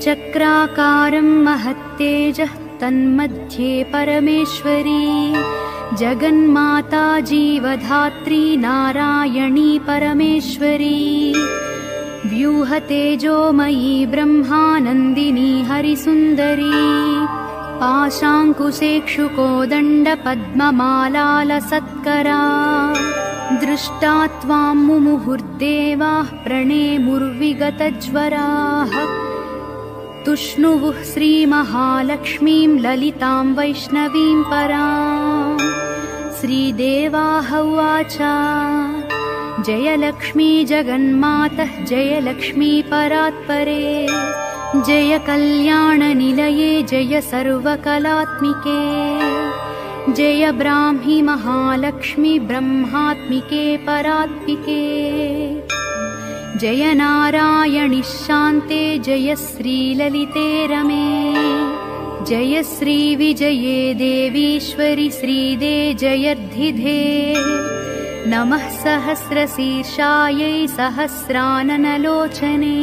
चक्राकारं महत्तेजः तन्मध्ये परमेश्वरी जगन्माता जीवधात्री नारायणी परमेश्वरी व्यूहतेजोमयी ब्रह्मानन्दिनी हरिसुन्दरी पाशाङ्कुशेक्षुकोदण्डपद्ममालालसत्करा दृष्टा त्वां मुमुहुर्देवाः प्रणेमुर्विगतज्वराः तुष्णुवुः श्रीमहालक्ष्मीं ललितां वैष्णवीं परां श्रीदेवाः उवाच जय लक्ष्मी जगन्मातः जय लक्ष्मी परात्परे जय कल्याणनिलये जय सर्वकलात्मिके जय ब्राह्मी महालक्ष्मी ब्रह्मात्मिके परात्मिके जय नारायणि शान्ते जय श्रीललिते रमे जय श्रीविजये देवीश्वरि श्रीदे जयर्धिधे नमः सहस्रशीर्षायै सहस्राननलोचने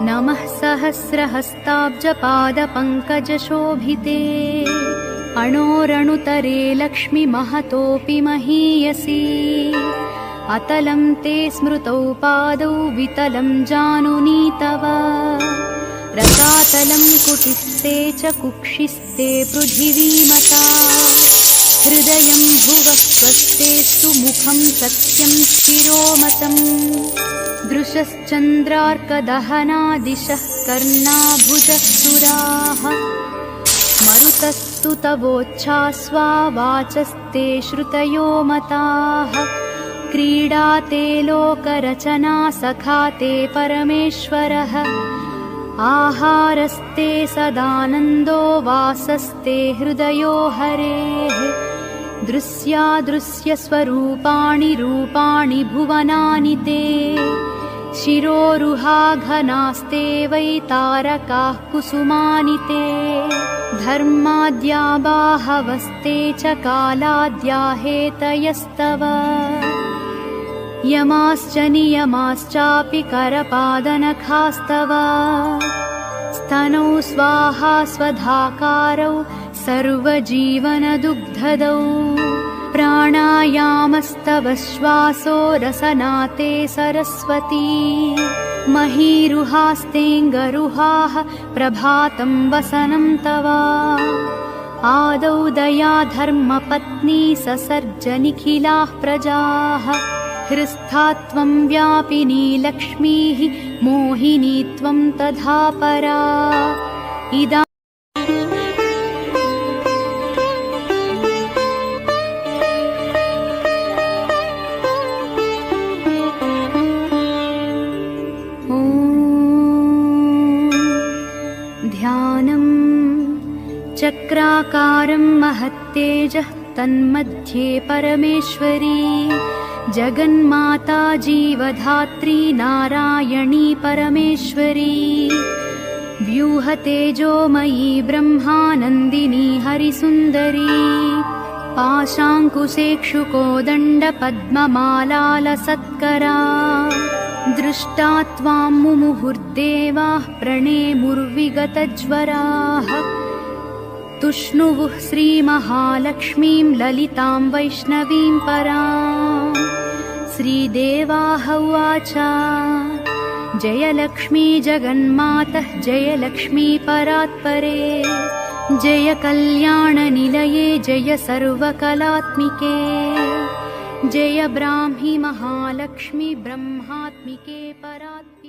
नमः सहस्रहस्ताब्जपादपङ्कजशोभिते अणोरणुतरे लक्ष्मी महतोऽपि महीयसी अतलं ते स्मृतौ पादौ वितलं जानुनी तव रसातलं कुटिस्ते च कुक्षिस्ते पृथिवीमता हृदयं भुवः स्वस्ते सुमुखं सत्यं शिरोमतम् दृशश्चन्द्रार्कदहनादिशः कर्णाभुजः सुराः मरुतस्तु तवोच्छ्वास्वा वाचस्ते श्रुतयो मताः क्रीडाते लोकरचना सखाते परमेश्वरः आहारस्ते सदानन्दो वासस्ते हृदयो हरेः दृश्यादृश्यस्वरूपाणि रूपाणि भुवनानि ते शिरोरुहाघनास्ते वै तारकाः कुसुमानि ते धर्माद्या बाहवस्ते च कालाद्या हेतयस्तव यमाश्च नियमाश्चापि करपादनखास्तव स्तनौ स्वाहा स्वधाकारौ सर्वजीवनदुग्धदौ प्राणायामस्तव श्वासो रसनाते सरस्वती महीरुहास्तेऽङ्गरुहाः प्रभातं वसनं तव आदौ दया धर्मपत्नी ससर्ज निखिलाः प्रजाः हृस्था त्वं व्यापिनी लक्ष्मीः मोहिनी त्वं तथा परा इदा ध्यानम् चक्राकारं महत्तेजः तन्मध्ये परमेश्वरी जगन्माता जीवधात्री नारायणी परमेश्वरी व्यूहतेजोमयी ब्रह्मानन्दिनी हरिसुन्दरी पाशाङ्कुशेक्षुकोदण्डपद्ममालालसत्करा दृष्टा त्वां मुमुहुर्देवाः प्रणेमुर्विगतज्वराः तुष्णुवुः श्रीमहालक्ष्मीं ललितां वैष्णवीं परां श्रीदेवाः उवाच जय लक्ष्मी जगन्मातः जय लक्ष्मी परात्परे जय कल्याणनिलये जय सर्वकलात्मिके जय ब्राह्मी महालक्ष्मी ब्रह्मात्मिके परात्मिके।